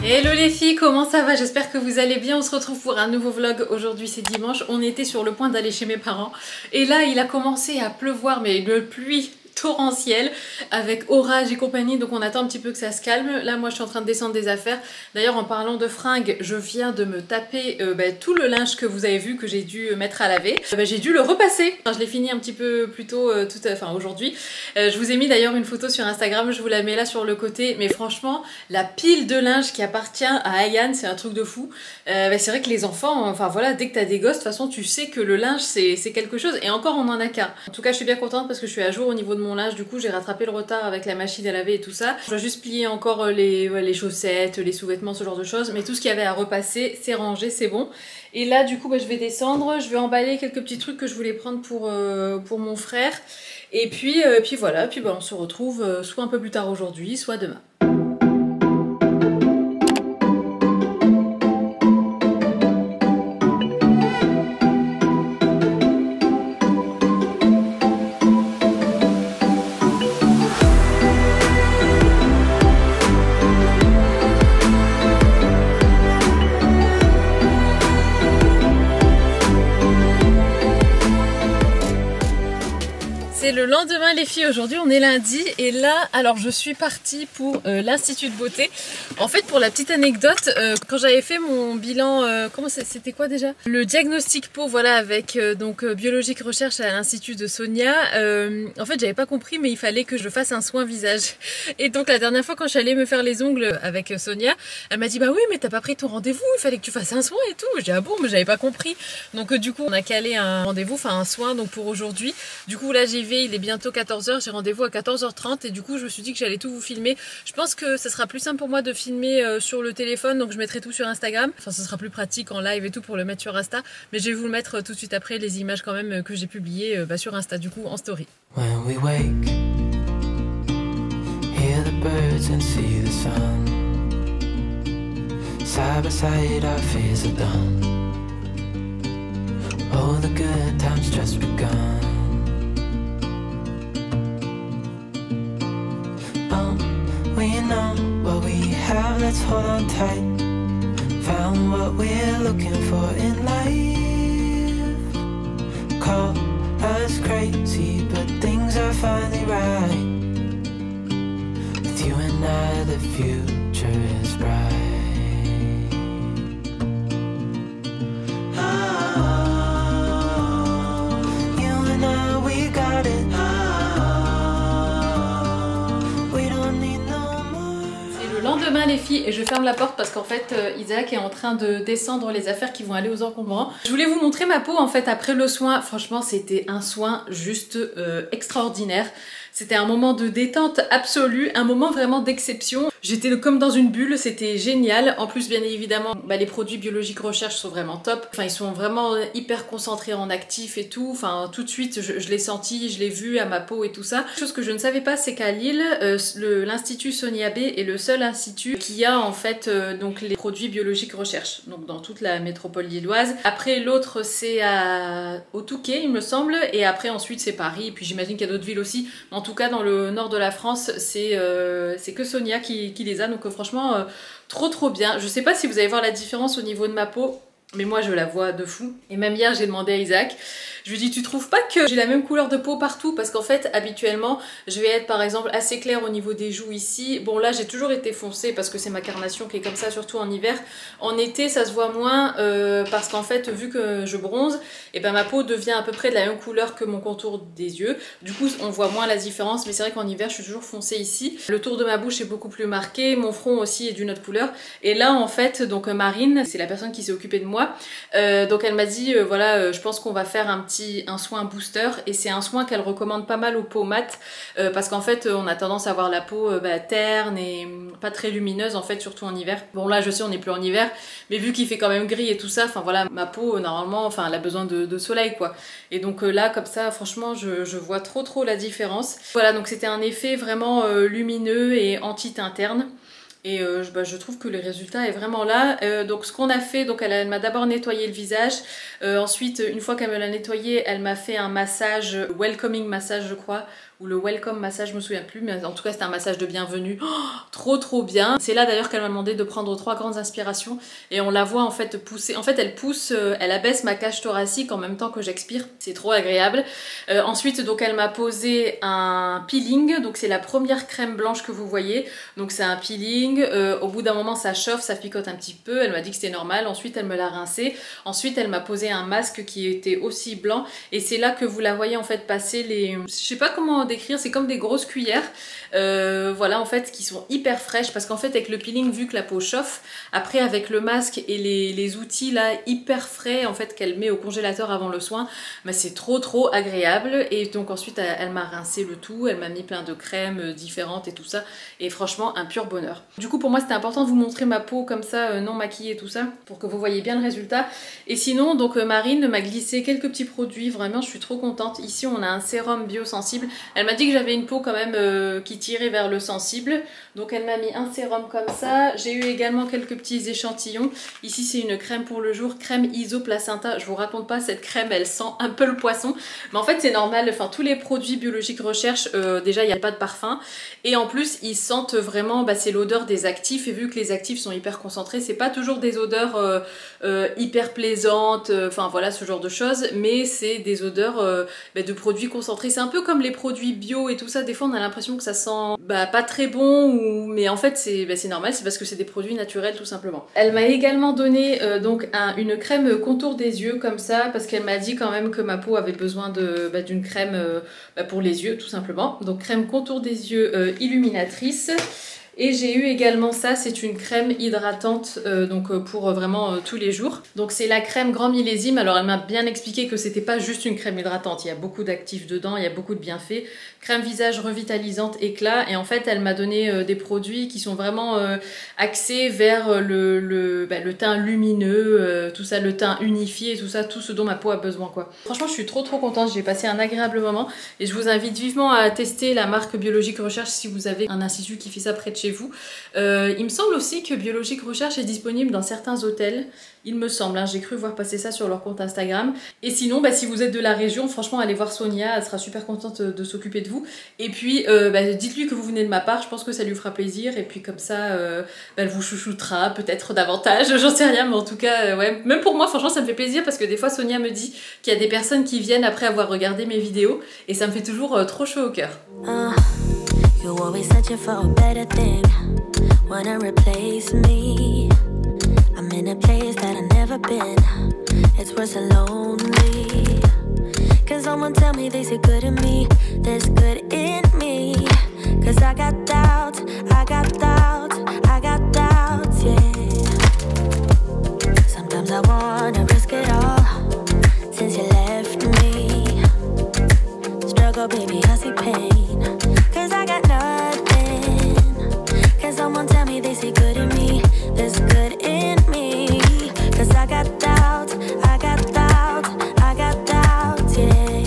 Hello les filles, comment ça va? J'espère que vous allez bien. On se retrouve pour un nouveau vlog. Aujourd'hui c'est dimanche. On était sur le point d'aller chez mes parents. Et là il a commencé à pleuvoir, mais une pluie torrentielle avec orage et compagnie, donc on attend un petit peu que ça se calme. Là moi je suis en train de descendre des affaires. D'ailleurs en parlant de fringues, je viens de me taper tout le linge que vous avez vu que j'ai dû mettre à laver. J'ai dû le repasser. Enfin, je l'ai fini un petit peu plus tôt aujourd'hui. Je vous ai mis d'ailleurs une photo sur Instagram, je vous la mets là sur le côté, mais franchement la pile de linge qui appartient à Ayane, c'est un truc de fou. C'est vrai que les enfants, enfin voilà, dès que t'as des gosses, de toute façon tu sais que le linge c'est quelque chose, et encore on en a qu'un. En tout cas je suis bien contente parce que je suis à jour au niveau de mon linge, du coup j'ai rattrapé le retard avec la machine à laver et tout ça. Je dois juste plier encore les chaussettes, les sous-vêtements, ce genre de choses, mais tout ce qu'il y avait à repasser c'est rangé, c'est bon. Et là du coup je vais descendre, je vais emballer quelques petits trucs que je voulais prendre pour mon frère, et puis voilà, on se retrouve soit un peu plus tard aujourd'hui, soit demain. C'est le lendemain les filles, aujourd'hui on est lundi, et là alors je suis partie pour l'Institut de beauté. En fait pour la petite anecdote, quand j'avais fait mon bilan, c'était quoi déjà? Le diagnostic peau, voilà, avec biologique recherche à l'Institut de Sonia, en fait j'avais pas compris mais il fallait que je fasse un soin visage. Et donc la dernière fois quand je suis allée me faire les ongles avec Sonia, elle m'a dit bah oui mais t'as pas pris ton rendez-vous, il fallait que tu fasses un soin et tout. J'ai dit ah bon, mais j'avais pas compris. Donc du coup on a calé un rendez-vous, enfin un soin donc pour aujourd'hui. Du coup là j'y vais. Il est bientôt 14 h, j'ai rendez-vous à 14 h 30 et du coup je me suis dit que j'allais tout vous filmer. Je pense que ça sera plus simple pour moi de filmer sur le téléphone, donc je mettrai tout sur Instagram. Enfin ce sera plus pratique en live et tout pour le mettre sur Insta, mais je vais vous le mettre tout de suite après, les images quand même que j'ai publiées sur Insta, du coup en story. When we wake, hear the birds and see the sun. Side by side our fears are done. Oh the good times just begun. We know what we have, let's hold on tight. Found what we're looking for in life. Call us crazy, but things are finally right. With you and I, the future is bright. Oh, you and I, we got it. Lendemain les filles, et je ferme la porte parce qu'en fait Isaac est en train de descendre les affaires qui vont aller aux encombrants. Je voulais vous montrer ma peau en fait après le soin. Franchement c'était un soin juste extraordinaire. C'était un moment de détente absolue, un moment vraiment d'exception. J'étais comme dans une bulle, c'était génial. En plus, bien évidemment, les produits biologiques recherche sont vraiment top. Enfin, ils sont vraiment hyper concentrés en actifs et tout. Enfin, tout de suite, je l'ai senti, je l'ai vu à ma peau et tout ça. Chose que je ne savais pas, c'est qu'à Lille, l'Institut Sonia B est le seul institut qui a en fait donc les produits biologiques recherche. Donc dans toute la métropole lilloise. Après, l'autre c'est au Touquet, il me semble. Et après, ensuite, c'est Paris. Et puis j'imagine qu'il y a d'autres villes aussi. En tout cas, dans le nord de la France, c'est que Sonia qui les a. Donc franchement, trop bien. Je sais pas si vous allez voir la différence au niveau de ma peau, mais moi je la vois de fou. Et même hier j'ai demandé à Isaac, je lui ai dit tu trouves pas que j'ai la même couleur de peau partout? Parce qu'en fait habituellement je vais être par exemple assez claire au niveau des joues ici. Bon là j'ai toujours été foncée parce que c'est ma carnation qui est comme ça, surtout en hiver. En été ça se voit moins parce qu'en fait vu que je bronze, et ben ma peau devient à peu près de la même couleur que mon contour des yeux. Du coup on voit moins la différence, mais c'est vrai qu'en hiver je suis toujours foncée ici. Le tour de ma bouche est beaucoup plus marqué, mon front aussi est d'une autre couleur. Et là en fait donc Marine, c'est la personne qui s'est occupée de moi, donc elle m'a dit voilà je pense qu'on va faire un soin booster, et c'est un soin qu'elle recommande pas mal aux peaux mates parce qu'en fait on a tendance à avoir la peau terne et pas très lumineuse en fait, surtout en hiver. Bon là je sais on n'est plus en hiver, mais vu qu'il fait quand même gris et tout ça, enfin voilà, ma peau normalement enfin elle a besoin de soleil quoi, et donc là comme ça franchement je vois trop la différence. Voilà, donc c'était un effet vraiment lumineux et anti-teint terne. Et je trouve que le résultat est vraiment là. Donc ce qu'on a fait, donc elle m'a d'abord nettoyé le visage. Ensuite, une fois qu'elle me l'a nettoyé, elle m'a fait un massage, welcoming massage je crois, ou le welcome massage, je me souviens plus, mais en tout cas c'était un massage de bienvenue, trop bien. C'est là d'ailleurs qu'elle m'a demandé de prendre 3 grandes inspirations et on la voit en fait pousser, en fait elle pousse, elle abaisse ma cage thoracique en même temps que j'expire, c'est trop agréable. Ensuite donc elle m'a posé un peeling, donc c'est la première crème blanche que vous voyez, donc c'est un peeling, au bout d'un moment ça chauffe, ça picote un petit peu, elle m'a dit que c'était normal, ensuite elle me l'a rincé, ensuite elle m'a posé un masque qui était aussi blanc et c'est là que vous la voyez en fait passer les, je sais pas comment décrire, c'est comme des grosses cuillères, voilà en fait qui sont hyper fraîches parce qu'en fait avec le peeling vu que la peau chauffe, après avec le masque et les outils là hyper frais en fait qu'elle met au congélateur avant le soin, bah, c'est trop agréable et donc ensuite elle m'a rincé le tout, elle m'a mis plein de crèmes différentes et tout ça et franchement un pur bonheur. Du coup pour moi c'était important de vous montrer ma peau comme ça non maquillée et tout ça pour que vous voyez bien le résultat. Et sinon donc Marine m'a glissé quelques petits produits, vraiment je suis trop contente. Ici on a un sérum biosensible, elle m'a dit que j'avais une peau quand même qui tirait vers le sensible, donc elle m'a mis un sérum comme ça. J'ai eu également quelques petits échantillons. Ici c'est une crème pour le jour, crème isoplacenta, je vous raconte pas, cette crème elle sent un peu le poisson, mais en fait c'est normal, enfin tous les produits biologiques recherche, déjà il n'y a pas de parfum et en plus ils sentent vraiment, bah, c'est l'odeur des actifs et vu que les actifs sont hyper concentrés, c'est pas toujours des odeurs hyper plaisantes, enfin voilà ce genre de choses, mais c'est des odeurs de produits concentrés. C'est un peu comme les produits bio et tout ça, des fois on a l'impression que ça sent pas très bon, mais en fait c'est normal, c'est parce que c'est des produits naturels tout simplement. Elle m'a également donné donc une crème contour des yeux comme ça, parce qu'elle m'a dit quand même que ma peau avait besoin d'une crème pour les yeux tout simplement. Donc crème contour des yeux illuminatrice. Et j'ai eu également ça, c'est une crème hydratante donc pour vraiment tous les jours. Donc c'est la crème grand millésime. Alors elle m'a bien expliqué que c'était pas juste une crème hydratante, il y a beaucoup d'actifs dedans, il y a beaucoup de bienfaits. Crème visage revitalisante éclat, et en fait elle m'a donné des produits qui sont vraiment axés vers le teint lumineux, tout ça, le teint unifié, tout ça, tout ce dont ma peau a besoin quoi. Franchement je suis trop contente, j'ai passé un agréable moment et je vous invite vivement à tester la marque Biologique Recherche si vous avez un institut qui fait ça près de chez vous. Il me semble aussi que Biologique Recherche est disponible dans certains hôtels, il me semble, hein, j'ai cru voir passer ça sur leur compte Instagram. Et sinon, si vous êtes de la région, franchement allez voir Sonia, elle sera super contente de s'occuper de vous. Et puis dites-lui que vous venez de ma part, je pense que ça lui fera plaisir. Et puis comme ça, elle vous chouchoutera peut-être davantage, j'en sais rien, mais en tout cas, ouais. Même pour moi, franchement, ça me fait plaisir parce que des fois Sonia me dit qu'il y a des personnes qui viennent après avoir regardé mes vidéos et ça me fait toujours trop chaud au cœur. You're always searching for a better thing, wanna replace me. I'm in a place that I've never been, it's worse than lonely. Cause someone tell me they see good in me, there's good in me. Cause I got doubts, I got doubts, I got doubts, yeah. Sometimes I wanna risk it all, since you left me. Struggle baby, I see pain. I got nothing. Can someone tell me they see good in me? There's good in me. Cause I got doubts, I got doubts, I got doubts, yeah.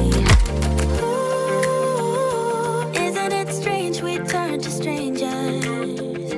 Ooh, isn't it strange we turn to strangers?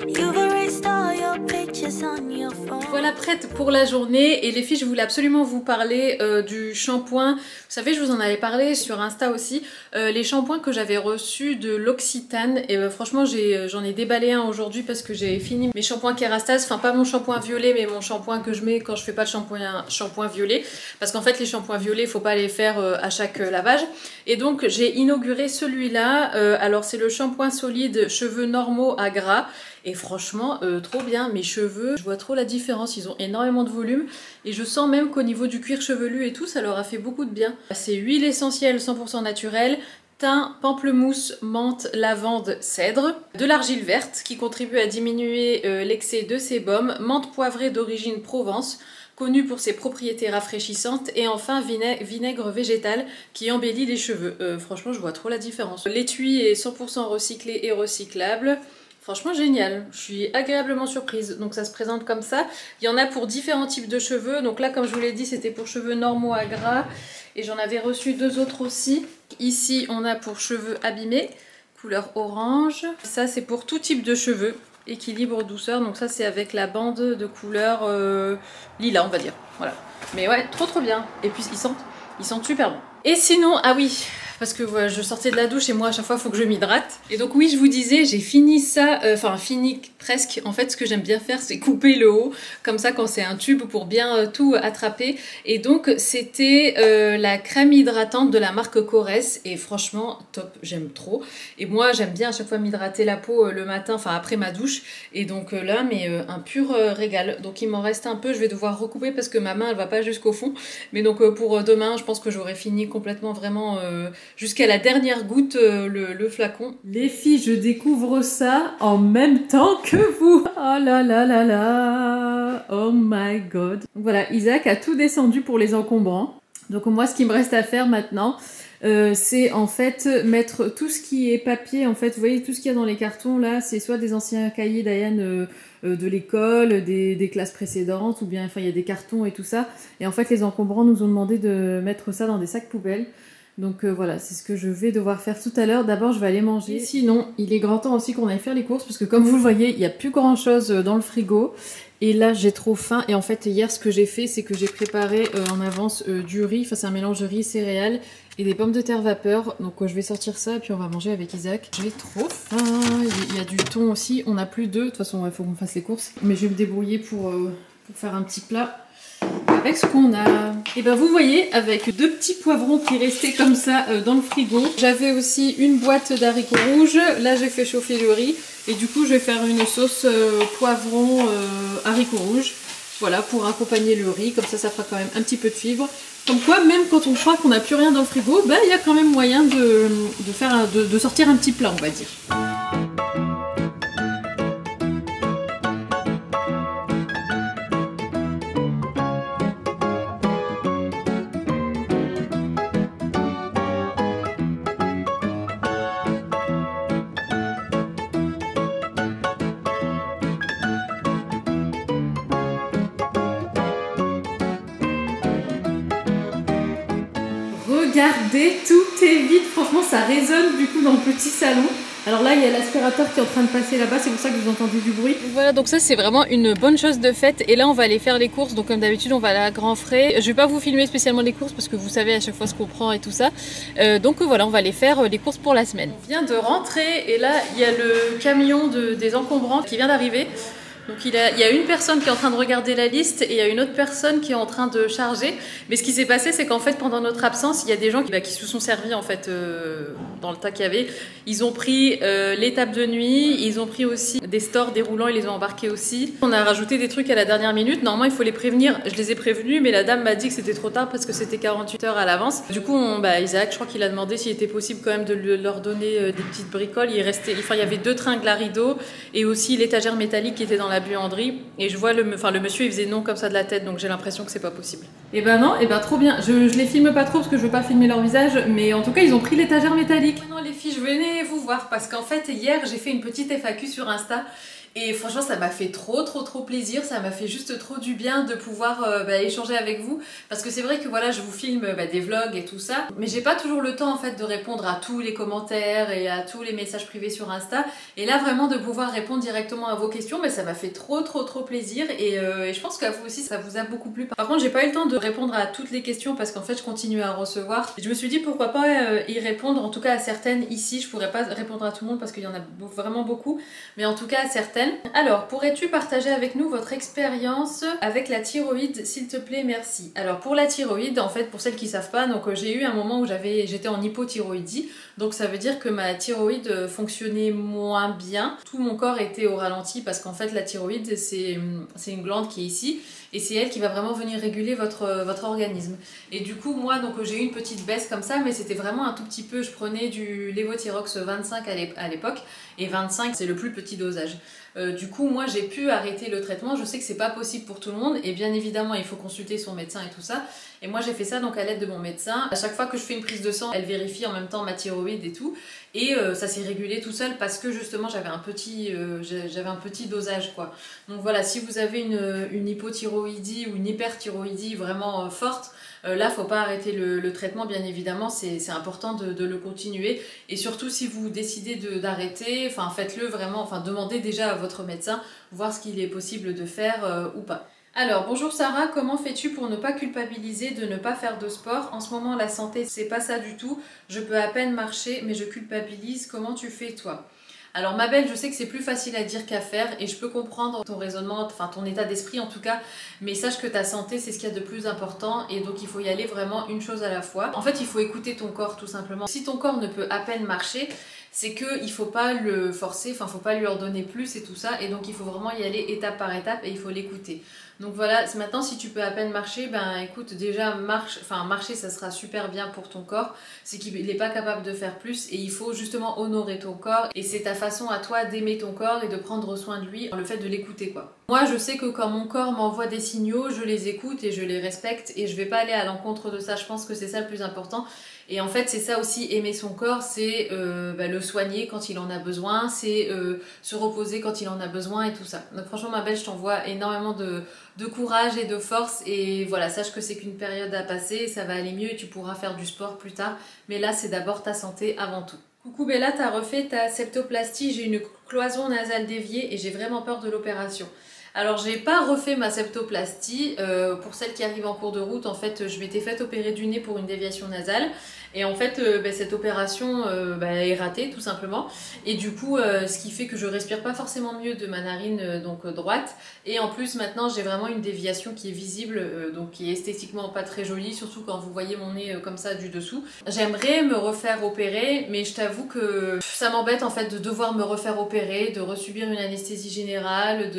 You've erased all your pictures on your phone. Voilà, prête pour la journée. Et les filles, je voulais absolument vous parler du shampoing. Vous savez, je vous en avais parlé sur Insta aussi. Les shampoings que j'avais reçus de l'Occitane. Et franchement, j'en ai déballé un aujourd'hui parce que j'ai fini mes shampoings Kérastase. Enfin, pas mon shampoing violet, mais mon shampoing que je mets quand je fais pas de shampoing violet. Parce qu'en fait, les shampoings violets, il faut pas les faire à chaque lavage. Et donc, j'ai inauguré celui-là. Alors, c'est le shampoing solide cheveux normaux à gras. Et franchement, trop bien. Mes cheveux, je vois trop la différence. Ils ont énormément de volume. Et je sens même qu'au niveau du cuir chevelu et tout, ça leur a fait beaucoup de bien. C'est huile essentielle 100% naturelle, thym, pamplemousse, menthe, lavande, cèdre, de l'argile verte qui contribue à diminuer l'excès de sébum, menthe poivrée d'origine Provence, connu pour ses propriétés rafraîchissantes, et enfin vinaigre végétal qui embellit les cheveux. Franchement, je vois trop la différence. L'étui est 100% recyclé et recyclable. Franchement génial, je suis agréablement surprise. Donc ça se présente comme ça. Il y en a pour différents types de cheveux. Donc là, comme je vous l'ai dit, c'était pour cheveux normaux à gras. Et j'en avais reçu 2 autres aussi. Ici, on a pour cheveux abîmés, couleur orange. Ça, c'est pour tout type de cheveux. Équilibre, douceur. Donc ça, c'est avec la bande de couleur lilas, on va dire. Voilà. Mais ouais, trop bien. Et puis, ils sentent super bon. Et sinon, ah oui, parce que voilà, je sortais de la douche et moi à chaque fois il faut que je m'hydrate. Et donc oui, je vous disais, j'ai fini ça, enfin fini presque. En fait, ce que j'aime bien faire, c'est couper le haut, comme ça quand c'est un tube pour bien tout attraper. Et donc c'était la crème hydratante de la marque Korres et franchement top, j'aime trop. Et moi j'aime bien à chaque fois m'hydrater la peau le matin, enfin après ma douche. Et donc là, mais un pur régal. Donc il m'en reste un peu, je vais devoir recouper parce que ma main elle va pas jusqu'au fond. Mais donc pour demain, je pense que j'aurai fini complètement vraiment jusqu'à la dernière goutte le flacon. Les filles, je découvre ça en même temps que vous. Oh là là là là. Oh my god. Donc voilà, Isaac a tout descendu pour les encombrants. Donc moi, ce qui me reste à faire maintenant, c'est en fait mettre tout ce qui est papier. En fait, vous voyez tout ce qu'il y a dans les cartons là, c'est soit des anciens cahiers d'Ayane de l'école, des classes précédentes, ou bien enfin il y a des cartons et tout ça. Et en fait, les encombrants nous ont demandé de mettre ça dans des sacs poubelles. Donc voilà, c'est ce que je vais devoir faire tout à l'heure. D'abord, je vais aller manger. Et sinon, il est grand temps aussi qu'on aille faire les courses parce que comme vous le voyez, il n'y a plus grand chose dans le frigo. Et là, j'ai trop faim. Et en fait, hier, ce que j'ai fait, c'est que j'ai préparé en avance du riz. Enfin, c'est un mélange de riz, céréales et des pommes de terre vapeur. Donc je vais sortir ça et puis on va manger avec Isaac. J'ai trop faim. Il y a du thon aussi. On n'a plus d'œufs. De toute façon, il faut qu'on fasse les courses. Mais je vais me débrouiller pour faire un petit plat avec ce qu'on a. Et ben vous voyez, avec 2 petits poivrons qui restaient comme ça dans le frigo. J'avais aussi une boîte d'haricots rouges. Là j'ai fait chauffer le riz. Et du coup je vais faire une sauce poivron haricots rouges. Voilà, pour accompagner le riz. Comme ça, ça fera quand même un petit peu de fibres. Comme quoi, même quand on croit qu'on n'a plus rien dans le frigo, ben il y a quand même moyen de sortir un petit plat, on va dire. Regardez, tout est vide, franchement ça résonne du coup dans le petit salon. Alors là il y a l'aspirateur qui est en train de passer là-bas, c'est pour ça que vous entendez du bruit. Voilà, donc ça c'est vraiment une bonne chose de faite. Et là on va aller faire les courses, donc comme d'habitude on va aller à grands frais. Je vais pas vous filmer spécialement les courses parce que vous savez à chaque fois ce qu'on prend et tout ça. Donc voilà, on va aller faire les courses pour la semaine. On vient de rentrer et là il y a le camion des encombrants qui vient d'arriver. Donc il y a une personne qui est en train de regarder la liste et il y a une autre personne qui est en train de charger. Mais ce qui s'est passé, c'est qu'en fait pendant notre absence, il y a des gens qui se sont servis en fait dans le tas qu'il y avait. Ils ont pris les tables de nuit, ils ont pris aussi des stores déroulants, ils les ont embarqués aussi. On a rajouté des trucs à la dernière minute. Normalement il faut les prévenir, je les ai prévenus, mais la dame m'a dit que c'était trop tard parce que c'était 48 heures à l'avance. Du coup Isaac, je crois qu'il a demandé s'il était possible quand même de leur donner des petites bricoles. Il y avait 2 tringles à rideaux et aussi l'étagère métallique qui était dans la buanderie. Et je vois le monsieur il faisait non comme ça de la tête, donc j'ai l'impression que c'est pas possible. Et ben non, et ben trop bien. Je les filme pas trop parce que je veux pas filmer leur visage, mais en tout cas ils ont pris l'étagère métallique. Non les filles, je venais vous voir parce qu'en fait hier j'ai fait une petite FAQ sur Insta. Et franchement ça m'a fait trop plaisir, ça m'a fait juste trop du bien de pouvoir échanger avec vous. Parce que c'est vrai que voilà, je vous filme des vlogs et tout ça, mais j'ai pas toujours le temps en fait de répondre à tous les commentaires et à tous les messages privés sur Insta. Et là vraiment de pouvoir répondre directement à vos questions, ça m'a fait trop plaisir. Et je pense qu'à vous aussi ça vous a beaucoup plu. Par contre j'ai pas eu le temps de répondre à toutes les questions parce qu'en fait je continue à en recevoir. Et je me suis dit pourquoi pas y répondre, en tout cas à certaines ici. Je pourrais pas répondre à tout le monde parce qu'il y en a vraiment beaucoup, mais en tout cas à certaines. Alors, pourrais-tu partager avec nous votre expérience avec la thyroïde, s'il te plaît, merci. Alors, pour la thyroïde, en fait, pour celles qui ne savent pas, donc j'ai eu un moment où j'étais en hypothyroïdie, donc ça veut dire que ma thyroïde fonctionnait moins bien. Tout mon corps était au ralenti parce qu'en fait, la thyroïde, c'est une glande qui est ici, et c'est elle qui va vraiment venir réguler votre organisme. Et du coup, moi, donc j'ai eu une petite baisse comme ça, mais c'était vraiment un tout petit peu. Je prenais du Levothyrox 25 à l'époque, et 25, c'est le plus petit dosage. Du coup, moi, j'ai pu arrêter le traitement. Je sais que c'est pas possible pour tout le monde, et bien évidemment, il faut consulter son médecin et tout ça. Et moi, j'ai fait ça donc à l'aide de mon médecin. À chaque fois que je fais une prise de sang, elle vérifie en même temps ma thyroïde et tout. Et ça s'est régulé tout seul parce que justement, j'avais un petit dosage, quoi. Donc voilà, si vous avez une hypothyroïdie ou une hyperthyroïdie vraiment forte, là, faut pas arrêter le traitement, bien évidemment, c'est important de le continuer. Et surtout, si vous décidez d'arrêter, faites-le vraiment, demandez déjà à votre médecin, voir ce qu'il est possible de faire ou pas. Alors, bonjour Sarah, comment fais-tu pour ne pas culpabiliser de ne pas faire de sport? En ce moment, la santé, c'est pas ça du tout. Je peux à peine marcher, mais je culpabilise. Comment tu fais toi? Alors ma belle, je sais que c'est plus facile à dire qu'à faire et je peux comprendre ton raisonnement, enfin ton état d'esprit en tout cas, mais sache que ta santé c'est ce qu'il y a de plus important et donc il faut y aller vraiment une chose à la fois. En fait il faut écouter ton corps tout simplement. Si ton corps ne peut à peine marcher, c'est qu'il faut pas le forcer, enfin faut pas lui ordonner plus et tout ça et donc il faut vraiment y aller étape par étape et il faut l'écouter. Donc voilà, maintenant si tu peux à peine marcher, ben écoute déjà marcher ça sera super bien pour ton corps, c'est qu'il n'est pas capable de faire plus et il faut justement honorer ton corps et c'est ta façon à toi d'aimer ton corps et de prendre soin de lui, le fait de l'écouter quoi. Moi je sais que quand mon corps m'envoie des signaux, je les écoute et je les respecte et je vais pas aller à l'encontre de ça, je pense que c'est ça le plus important. Et en fait c'est ça aussi, aimer son corps, c'est le soigner quand il en a besoin, c'est se reposer quand il en a besoin et tout ça. Donc franchement ma belle, je t'envoie énormément de courage et de force et voilà, sache que c'est qu'une période à passer, ça va aller mieux et tu pourras faire du sport plus tard, mais là c'est d'abord ta santé avant tout. Coucou Bella, t'as refait ta septoplastie, j'ai une cloison nasale déviée et j'ai vraiment peur de l'opération. Alors j'ai pas refait ma septoplastie, pour celle qui arrive en cours de route, en fait je m'étais fait opérer du nez pour une déviation nasale et en fait cette opération est ratée tout simplement et du coup ce qui fait que je respire pas forcément mieux de ma narine droite et en plus maintenant j'ai vraiment une déviation qui est visible donc qui est esthétiquement pas très jolie, surtout quand vous voyez mon nez comme ça du dessous. J'aimerais me refaire opérer mais je t'avoue que ça m'embête en fait de devoir me refaire opérer, de resubir une anesthésie générale,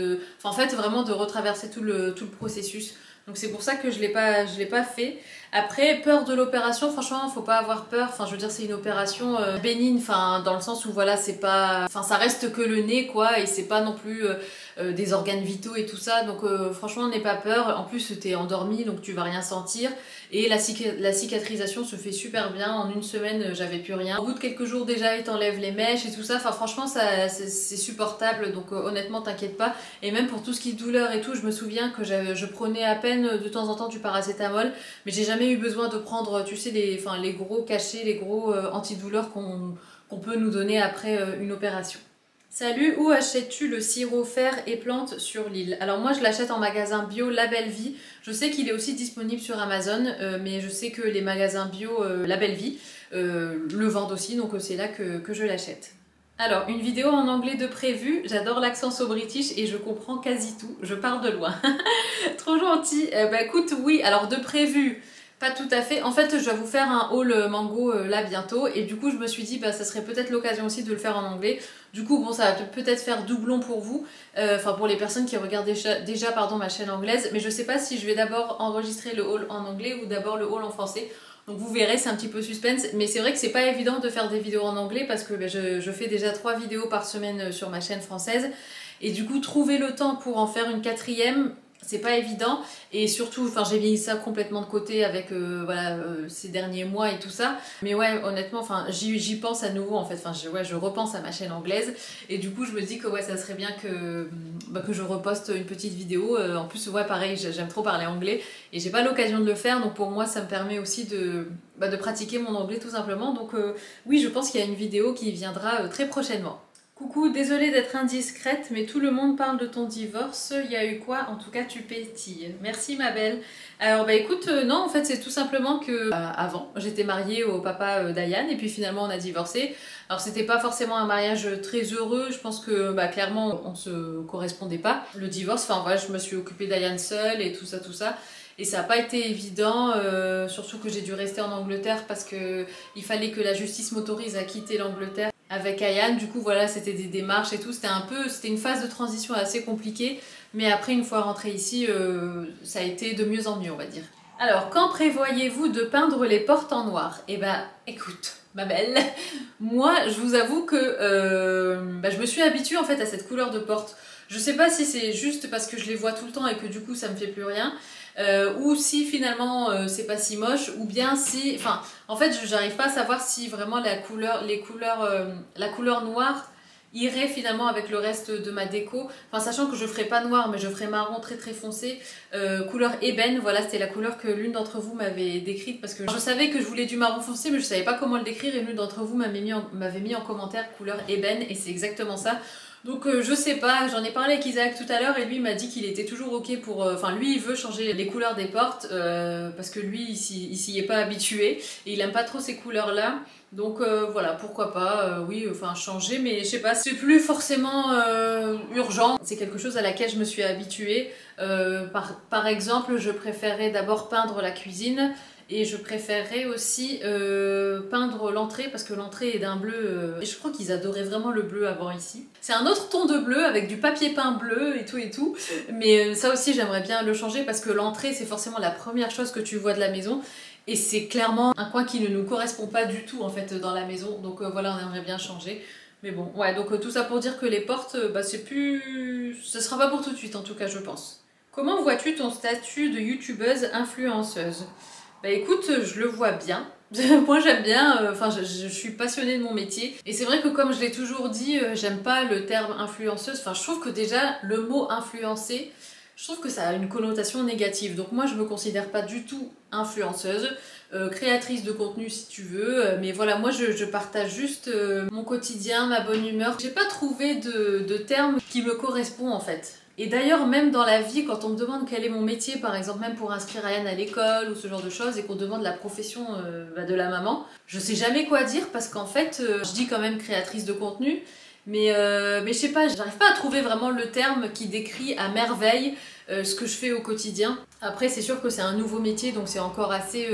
en fait vraiment de retraverser tout le processus. Donc c'est pour ça que je l'ai pas fait. Après, peur de l'opération, franchement, faut pas avoir peur. Enfin, je veux dire, c'est une opération bénigne, enfin, dans le sens où voilà, c'est pas, enfin, ça reste que le nez, quoi, et c'est pas non plus des organes vitaux et tout ça. Donc, franchement, n'aie pas peur. En plus, t'es endormi, donc tu vas rien sentir. Et la cicatrisation se fait super bien. En une semaine, j'avais plus rien. Au bout de quelques jours déjà, ils t'enlèvent les mèches et tout ça. Enfin, franchement, c'est supportable. Donc, honnêtement, t'inquiète pas. Et même pour tout ce qui est douleur et tout, je me souviens que je prenais à peine de temps en temps du paracétamol, mais j'ai jamais eu besoin de prendre, tu sais, les gros cachets, les gros antidouleurs qu'on peut nous donner après une opération. Salut, où achètes-tu le sirop fer et plantes sur l'île? Alors moi je l'achète en magasin bio La Belle Vie. Je sais qu'il est aussi disponible sur Amazon, mais je sais que les magasins bio La Belle Vie le vendent aussi, donc c'est là que je l'achète. Alors, une vidéo en anglais de prévu, j'adore l'accent so british et je comprends quasi tout, je pars de loin. Trop gentil. Bah écoute, oui, alors de prévu, pas tout à fait. En fait, je dois vous faire un haul mango là bientôt et du coup, je me suis dit, bah ça serait peut-être l'occasion aussi de le faire en anglais. Du coup, bon, ça va peut-être faire doublon pour vous, enfin pour les personnes qui regardent déjà ma chaîne anglaise, mais je sais pas si je vais d'abord enregistrer le haul en anglais ou d'abord le haul en français. Donc vous verrez, c'est un petit peu suspense, mais c'est vrai que c'est pas évident de faire des vidéos en anglais parce que je fais déjà 3 vidéos par semaine sur ma chaîne française et du coup trouver le temps pour en faire une 4e, c'est pas évident et surtout, enfin j'ai mis ça complètement de côté avec ces derniers mois et tout ça, mais ouais honnêtement, enfin j'y pense à nouveau en fait, enfin je repense à ma chaîne anglaise et du coup je me dis que ouais ça serait bien que je reposte une petite vidéo. En plus ouais pareil, j'aime trop parler anglais et j'ai pas l'occasion de le faire, donc pour moi ça me permet aussi de pratiquer mon anglais tout simplement, donc oui je pense qu'il y a une vidéo qui viendra très prochainement. Coucou, désolée d'être indiscrète, mais tout le monde parle de ton divorce. Il y a eu quoi? En tout cas, tu pétilles. Merci ma belle. Alors bah écoute, non, en fait c'est tout simplement que avant, j'étais mariée au papa d'Ayane et puis finalement on a divorcé. Alors c'était pas forcément un mariage très heureux, je pense que clairement on se correspondait pas. Le divorce, enfin voilà, je me suis occupée d'Ayane seule et tout ça. Et ça n'a pas été évident, surtout que j'ai dû rester en Angleterre parce que il fallait que la justice m'autorise à quitter l'Angleterre avec Ayane. Du coup voilà, c'était des démarches et tout, c'était une phase de transition assez compliquée, mais après une fois rentrée ici, ça a été de mieux en mieux on va dire. Alors quand prévoyez-vous de peindre les portes en noir? Eh ben écoute ma belle, moi je vous avoue que je me suis habituée en fait à cette couleur de porte. Je sais pas si c'est juste parce que je les vois tout le temps et que du coup ça me fait plus rien, ou si finalement c'est pas si moche, ou bien si, enfin en fait j'arrive pas à savoir si vraiment la couleur noire irait finalement avec le reste de ma déco, enfin sachant que je ferai pas noir mais je ferai marron très très foncé, couleur ébène. Voilà, c'était la couleur que l'une d'entre vous m'avait décrite parce que je savais que je voulais du marron foncé mais je savais pas comment le décrire et l'une d'entre vous m'avait mis en commentaire couleur ébène et c'est exactement ça. Donc je sais pas, j'en ai parlé avec Isaac tout à l'heure et lui m'a dit qu'il était toujours ok pour... Enfin lui il veut changer les couleurs des portes parce que lui il s'y est pas habitué et il aime pas trop ces couleurs là. Donc voilà, pourquoi pas, oui, enfin changer, mais je sais pas, c'est plus forcément urgent. C'est quelque chose à laquelle je me suis habituée. Par exemple, je préférais d'abord peindre la cuisine. Et je préférerais aussi peindre l'entrée parce que l'entrée est d'un bleu et je crois qu'ils adoraient vraiment le bleu avant ici. C'est un autre ton de bleu avec du papier peint bleu et tout. Mais ça aussi j'aimerais bien le changer parce que l'entrée c'est forcément la première chose que tu vois de la maison. Et c'est clairement un coin qui ne nous correspond pas du tout en fait dans la maison. Donc voilà, on aimerait bien changer. Mais bon, ouais, donc tout ça pour dire que les portes, bah c'est plus... Ce sera pas pour tout de suite en tout cas je pense. Comment vois-tu ton statut de youtubeuse influenceuse ? Bah écoute, je le vois bien. Moi j'aime bien, enfin je suis passionnée de mon métier. Et c'est vrai que comme je l'ai toujours dit, j'aime pas le terme influenceuse. Enfin je trouve que déjà le mot influencer, je trouve que ça a une connotation négative. Donc moi je me considère pas du tout influenceuse, créatrice de contenu si tu veux. Mais voilà, moi je partage juste mon quotidien, ma bonne humeur. J'ai pas trouvé de terme qui me correspond en fait. Et d'ailleurs, même dans la vie, quand on me demande quel est mon métier, par exemple, même pour inscrire Ayane à l'école ou ce genre de choses, et qu'on demande la profession de la maman, je sais jamais quoi dire parce qu'en fait, je dis quand même créatrice de contenu, mais je sais pas, j'arrive pas à trouver vraiment le terme qui décrit à merveille ce que je fais au quotidien. Après, c'est sûr que c'est un nouveau métier, donc c'est encore assez...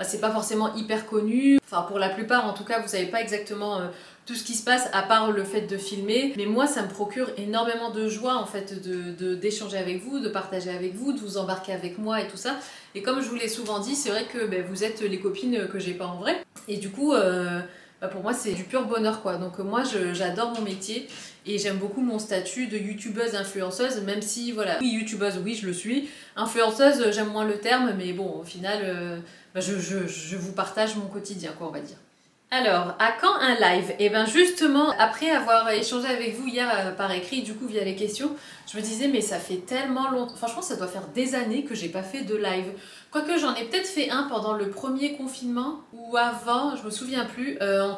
c'est pas forcément hyper connu. Enfin, pour la plupart, en tout cas, vous savez pas exactement... tout ce qui se passe à part le fait de filmer, mais moi ça me procure énormément de joie en fait d'échanger avec vous, de partager avec vous, de vous embarquer avec moi et tout ça. Et comme je vous l'ai souvent dit, c'est vrai que vous êtes les copines que j'ai pas en vrai. Et du coup, pour moi c'est du pur bonheur quoi. Donc moi j'adore mon métier et j'aime beaucoup mon statut de youtubeuse influenceuse, même si voilà, oui youtubeuse oui je le suis, influenceuse j'aime moins le terme, mais bon au final je vous partage mon quotidien quoi on va dire. Alors, à quand un live? Et bien justement, après avoir échangé avec vous hier par écrit, du coup via les questions, je me disais mais ça fait tellement longtemps, franchement ça doit faire des années que j'ai pas fait de live. Quoique j'en ai peut-être fait un pendant le premier confinement ou avant, je me souviens plus,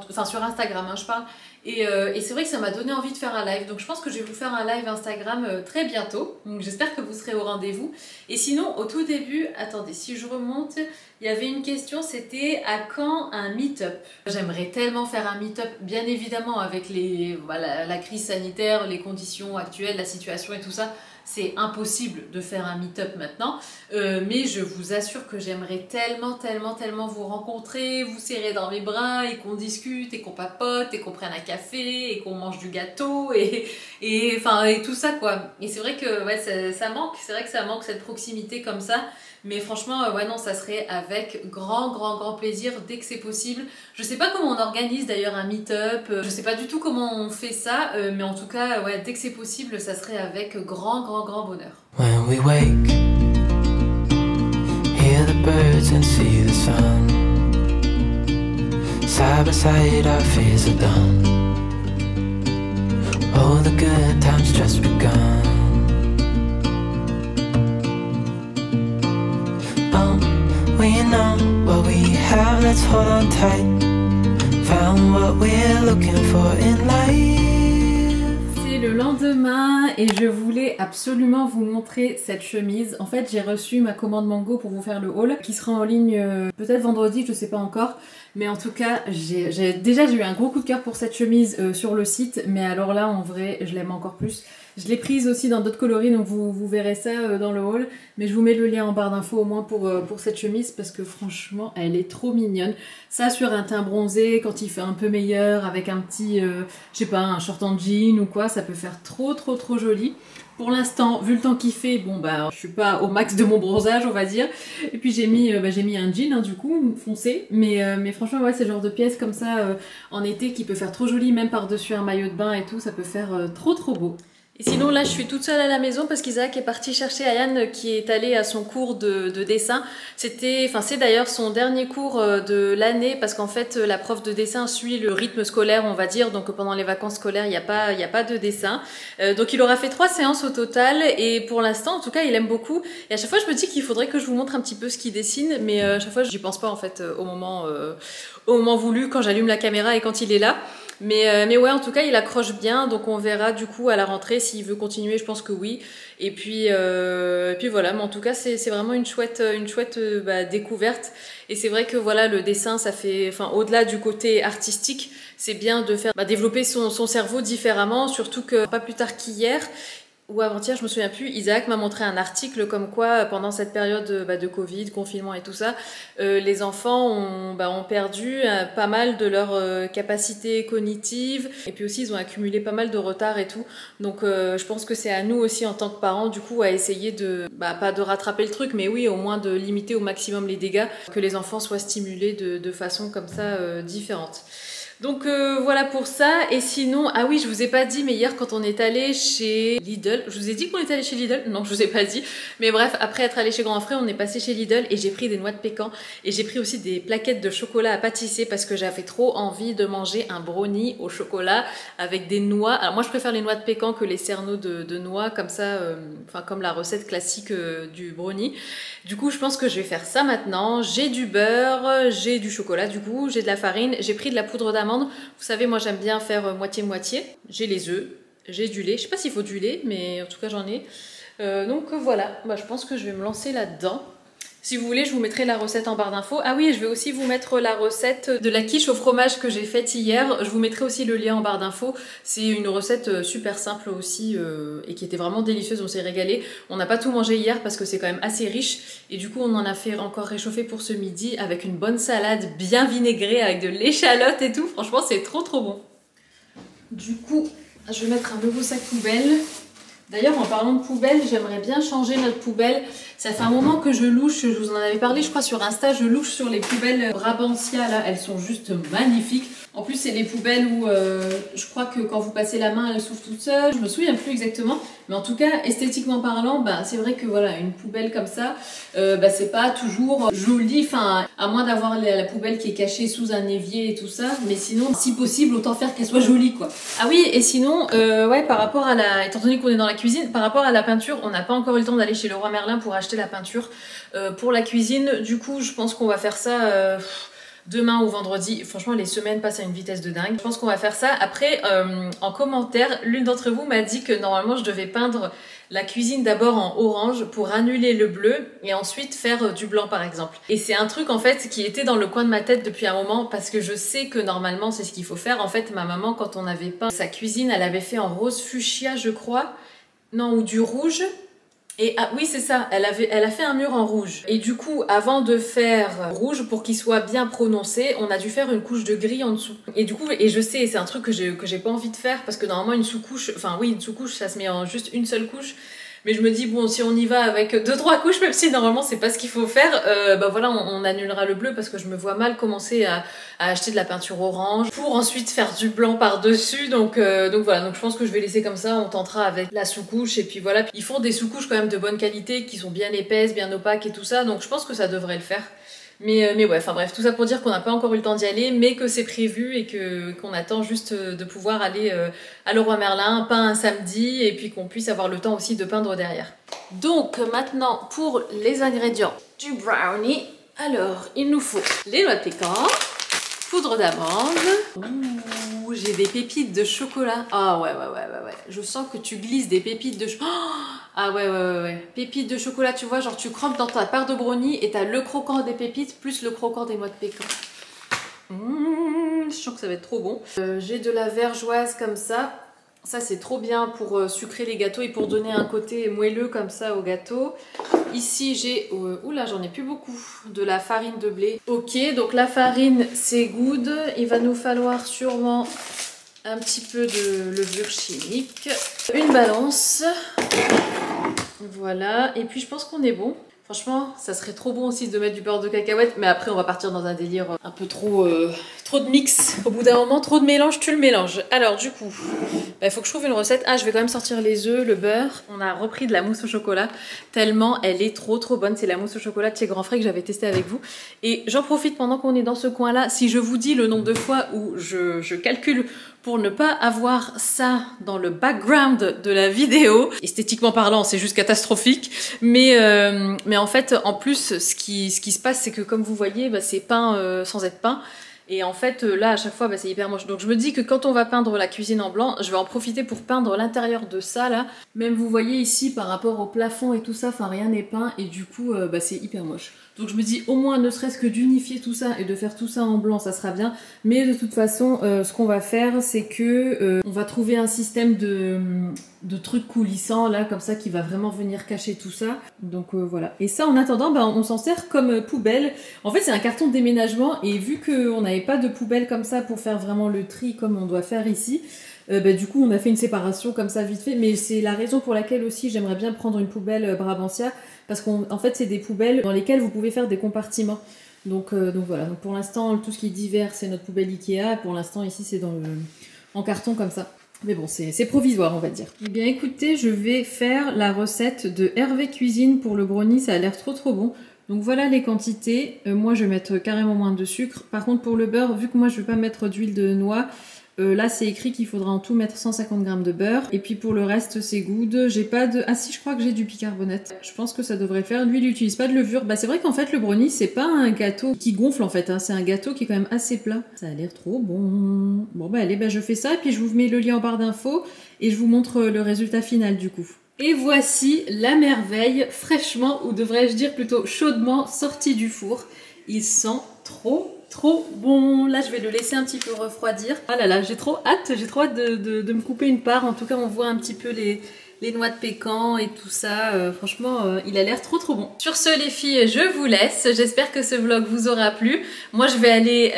enfin sur Instagram je parle. Et c'est vrai que ça m'a donné envie de faire un live, donc je pense que je vais vous faire un live Instagram très bientôt, donc j'espère que vous serez au rendez-vous. Et sinon, au tout début, attendez, si je remonte, il y avait une question, c'était à quand un meet-up? J'aimerais tellement faire un meet-up, bien évidemment avec la crise sanitaire, les conditions actuelles, la situation et tout ça, c'est impossible de faire un meet-up maintenant, mais je vous assure que j'aimerais tellement vous rencontrer, vous serrer dans mes bras et qu'on discute et qu'on papote et qu'on prenne un café et qu'on mange du gâteau et tout ça quoi. Et c'est vrai que ouais, ça manque, c'est vrai que ça manque cette proximité comme ça. Mais franchement, ouais non, ça serait avec grand plaisir dès que c'est possible. Je sais pas comment on organise d'ailleurs un meet-up, je sais pas du tout comment on fait ça, mais en tout cas, ouais, dès que c'est possible, ça serait avec grand bonheur. When we wake, hear the birds and see the sun. Side by side our fears are done. Oh, the good times just begun. We know what we have, let's hold on tight. Found what we're looking for in life. C'est le lendemain et je voulais absolument vous montrer cette chemise. En fait, j'ai reçu ma commande Mango pour vous faire le haul qui sera en ligne peut-être vendredi, je sais pas encore. Mais en tout cas, j'ai eu un gros coup de cœur pour cette chemise sur le site. Mais alors là, en vrai, je l'aime encore plus. Je l'ai prise aussi dans d'autres coloris, donc vous verrez ça dans le haul. Mais je vous mets le lien en barre d'infos au moins pour cette chemise parce que franchement, elle est trop mignonne. Ça sur un teint bronzé, quand il fait un peu meilleur, avec un petit, je sais pas, un short en jean ou quoi, ça peut faire trop joli. Pour l'instant, vu le temps qu'il fait, bon bah je suis pas au max de mon bronzage on va dire. Et puis j'ai mis un jean hein, du coup, foncé. Mais franchement ouais, c'est le genre de pièce comme ça en été qui peut faire trop joli, même par-dessus un maillot de bain et tout, ça peut faire trop beau. Et sinon là je suis toute seule à la maison parce qu'Isaac est parti chercher Ayane qui est allée à son cours de dessin. C'est d'ailleurs son dernier cours de l'année parce qu'en fait la prof de dessin suit le rythme scolaire on va dire, donc pendant les vacances scolaires il n'y a pas de dessin. Donc il aura fait 3 séances au total et pour l'instant en tout cas il aime beaucoup. Et à chaque fois je me dis qu'il faudrait que je vous montre un petit peu ce qu'il dessine, mais à chaque fois j'y pense pas en fait au moment voulu quand j'allume la caméra et quand il est là. Mais ouais, en tout cas, il accroche bien, donc on verra du coup à la rentrée s'il veut continuer, je pense que oui. Et puis voilà, mais en tout cas, c'est vraiment une chouette découverte. Et c'est vrai que voilà, le dessin, ça fait, enfin, au-delà du côté artistique, c'est bien de faire développer son cerveau différemment, surtout que pas plus tard qu'hier, ou avant-hier, je me souviens plus, Isaac m'a montré un article comme quoi pendant cette période de Covid, confinement et tout ça, les enfants ont perdu pas mal de leur capacité cognitive et puis aussi ils ont accumulé pas mal de retard et tout. Donc je pense que c'est à nous aussi en tant que parents du coup à essayer de, pas de rattraper le truc, mais oui au moins de limiter au maximum les dégâts, que les enfants soient stimulés de façon comme ça différente. Donc voilà pour ça. Et sinon, ah oui, je vous ai pas dit, mais hier quand on est allé chez Lidl, je vous ai dit qu'on était allé chez Lidl? Non, je vous ai pas dit. Mais bref, après être allé chez Grand Frais, on est passé chez Lidl et j'ai pris des noix de pécan et j'ai pris aussi des plaquettes de chocolat à pâtisser parce que j'avais trop envie de manger un brownie au chocolat avec des noix. Alors moi, je préfère les noix de pécan que les cerneaux de noix comme ça, comme la recette classique du brownie. Du coup, je pense que je vais faire ça maintenant. J'ai du beurre, j'ai du chocolat du coup, j'ai de la farine, j'ai pris de la poudre d'amande. Vous savez, moi j'aime bien faire moitié-moitié. J'ai les œufs, j'ai du lait. Je sais pas s'il faut du lait, mais en tout cas j'en ai. Donc voilà, je pense que je vais me lancer là-dedans. Si vous voulez, je vous mettrai la recette en barre d'infos. Ah oui, je vais aussi vous mettre la recette de la quiche au fromage que j'ai faite hier. Je vous mettrai aussi le lien en barre d'infos. C'est une recette super simple aussi et qui était vraiment délicieuse, on s'est régalé. On n'a pas tout mangé hier parce que c'est quand même assez riche. Et du coup, on en a fait encore réchauffer pour ce midi avec une bonne salade bien vinaigrée avec de l'échalote et tout. Franchement, c'est trop bon. Du coup, je vais mettre un nouveau sac poubelle. D'ailleurs, en parlant de poubelle, j'aimerais bien changer notre poubelle. Ça fait un moment que je louche, je vous en avais parlé je crois sur Insta, je louche sur les poubelles Brabantia là, elles sont juste magnifiques. En plus c'est les poubelles où je crois que quand vous passez la main elles s'ouvrent toutes seules, je me souviens plus exactement. Mais en tout cas esthétiquement parlant, c'est vrai que voilà, une poubelle comme ça, c'est pas toujours joli, enfin à moins d'avoir la poubelle qui est cachée sous un évier et tout ça. Mais sinon, si possible, autant faire qu'elle soit jolie quoi. Ah oui, et sinon, ouais, par rapport à étant donné qu'on est dans la cuisine, par rapport à la peinture, on n'a pas encore eu le temps d'aller chez Leroy Merlin pour acheter la peinture pour la cuisine. Du coup, je pense qu'on va faire ça demain ou vendredi. Franchement, les semaines passent à une vitesse de dingue. Je pense qu'on va faire ça. Après, en commentaire, l'une d'entre vous m'a dit que normalement, je devais peindre la cuisine d'abord en orange pour annuler le bleu et ensuite faire du blanc par exemple. Et c'est un truc en fait qui était dans le coin de ma tête depuis un moment parce que je sais que normalement c'est ce qu'il faut faire. En fait, ma maman, quand on avait peint sa cuisine, elle avait fait en rose fuchsia, je crois. Non, ou du rouge. Et ah oui, c'est ça, elle a fait un mur en rouge. Et du coup, avant de faire rouge, pour qu'il soit bien prononcé, on a dû faire une couche de gris en dessous. Et du coup, et je sais, c'est un truc que j'ai pas envie de faire, parce que normalement, une sous-couche, enfin oui, une sous-couche, ça se met en juste une seule couche. Mais je me dis, bon, si on y va avec 2-3 couches, même si normalement c'est pas ce qu'il faut faire, voilà, on annulera le bleu parce que je me vois mal commencer à acheter de la peinture orange pour ensuite faire du blanc par-dessus. Donc voilà, donc je pense que je vais laisser comme ça, on tentera avec la sous-couche. Et puis voilà, ils font des sous-couches quand même de bonne qualité qui sont bien épaisses, bien opaques et tout ça. Donc je pense que ça devrait le faire. Mais ouais, enfin bref, tout ça pour dire qu'on n'a pas encore eu le temps d'y aller, mais que c'est prévu et qu'on attend juste de pouvoir aller à Leroy Merlin, peint un samedi, et puis qu'on puisse avoir le temps aussi de peindre derrière. Donc maintenant, pour les ingrédients du brownie, alors il nous faut les noix de pécan, poudre d'amande, ouh, j'ai des pépites de chocolat. Ah ouais, je sens que tu glisses des pépites de chocolat. Ah ouais. Pépites de chocolat, tu vois, genre tu croques dans ta part de brownie et t'as le croquant des pépites plus le croquant des noix de pécan. Je sens que ça va être trop bon. J'ai de la vergeoise comme ça. Ça c'est trop bien pour sucrer les gâteaux et pour donner un côté moelleux comme ça au gâteau. Ici j'ai, oula j'en ai plus beaucoup, de la farine de blé. Ok, donc la farine c'est good. Il va nous falloir sûrement un petit peu de levure chimique. Une balance. Voilà, et puis je pense qu'on est bon. Franchement, ça serait trop bon aussi de mettre du beurre de cacahuète, mais après on va partir dans un délire un peu trop de mix. Au bout d'un moment, trop de mélange, tu le mélanges. Alors du coup, il faut que je trouve une recette. Ah, je vais quand même sortir les œufs, le beurre. On a repris de la mousse au chocolat, tellement elle est trop bonne. C'est la mousse au chocolat de chez Grand Frais que j'avais testé avec vous. Et j'en profite pendant qu'on est dans ce coin-là. Si je vous dis le nombre de fois où je calcule pour ne pas avoir ça dans le background de la vidéo, esthétiquement parlant, c'est juste catastrophique. Mais en fait, en plus, ce qui se passe, c'est que comme vous voyez, c'est peint sans être peint. Et en fait, là, à chaque fois, bah, c'est hyper moche. Donc je me dis que quand on va peindre la cuisine en blanc, je vais en profiter pour peindre l'intérieur de ça, là. Même vous voyez ici, par rapport au plafond et tout ça, enfin rien n'est peint. Et du coup, bah, c'est hyper moche. Donc je me dis, au moins, ne serait-ce que d'unifier tout ça et de faire tout ça en blanc, ça sera bien. Mais de toute façon, ce qu'on va faire, c'est que on va trouver un système de trucs coulissants, là, comme ça, qui va vraiment venir cacher tout ça. Donc voilà. Et ça, en attendant, bah, on s'en sert comme poubelle. En fait, c'est un carton de déménagement. Et vu qu'on n'avait pas de poubelle comme ça pour faire vraiment le tri comme on doit faire ici, bah, du coup, on a fait une séparation comme ça vite fait. Mais c'est la raison pour laquelle aussi, j'aimerais bien prendre une poubelle Brabantia. Parce qu'en fait, c'est des poubelles dans lesquelles vous pouvez faire des compartiments. Donc voilà. Donc pour l'instant, tout ce qui est divers, c'est notre poubelle Ikea. Et pour l'instant, ici, c'est en carton comme ça. Mais bon, c'est provisoire, on va dire. Eh bien, écoutez, je vais faire la recette de Hervé Cuisine pour le brownie. Ça a l'air trop bon. Donc voilà les quantités. Moi, je vais mettre carrément moins de sucre. Par contre, pour le beurre, vu que moi, je ne vais pas mettre d'huile de noix, là, c'est écrit qu'il faudra en tout mettre 150 g de beurre. Et puis pour le reste, c'est good. J'ai pas de... Ah si, je crois que j'ai du bicarbonate. Je pense que ça devrait le faire. Lui, il n'utilise pas de levure. Bah, c'est vrai qu'en fait, le brownie, c'est pas un gâteau qui gonfle, en fait. Hein. C'est un gâteau qui est quand même assez plat. Ça a l'air trop bon. Bon, bah allez, bah, je fais ça. Et puis, je vous mets le lien en barre d'infos. Et je vous montre le résultat final, du coup. Et voici la merveille, fraîchement, ou devrais-je dire plutôt chaudement, sortie du four. Il sent trop bon. Là, je vais le laisser un petit peu refroidir. Ah là là, j'ai trop hâte de me couper une part. En tout cas, on voit un petit peu les noix de pécan et tout ça. Franchement, il a l'air trop bon. Sur ce, les filles, je vous laisse. J'espère que ce vlog vous aura plu. Moi, je vais aller,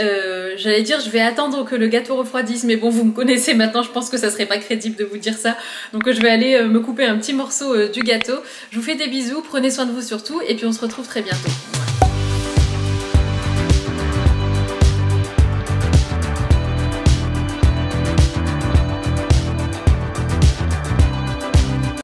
j'allais dire, je vais attendre que le gâteau refroidisse. Mais bon, vous me connaissez maintenant, je pense que ça serait pas crédible de vous dire ça. Donc, je vais aller me couper un petit morceau du gâteau. Je vous fais des bisous, prenez soin de vous surtout. Et puis, on se retrouve très bientôt.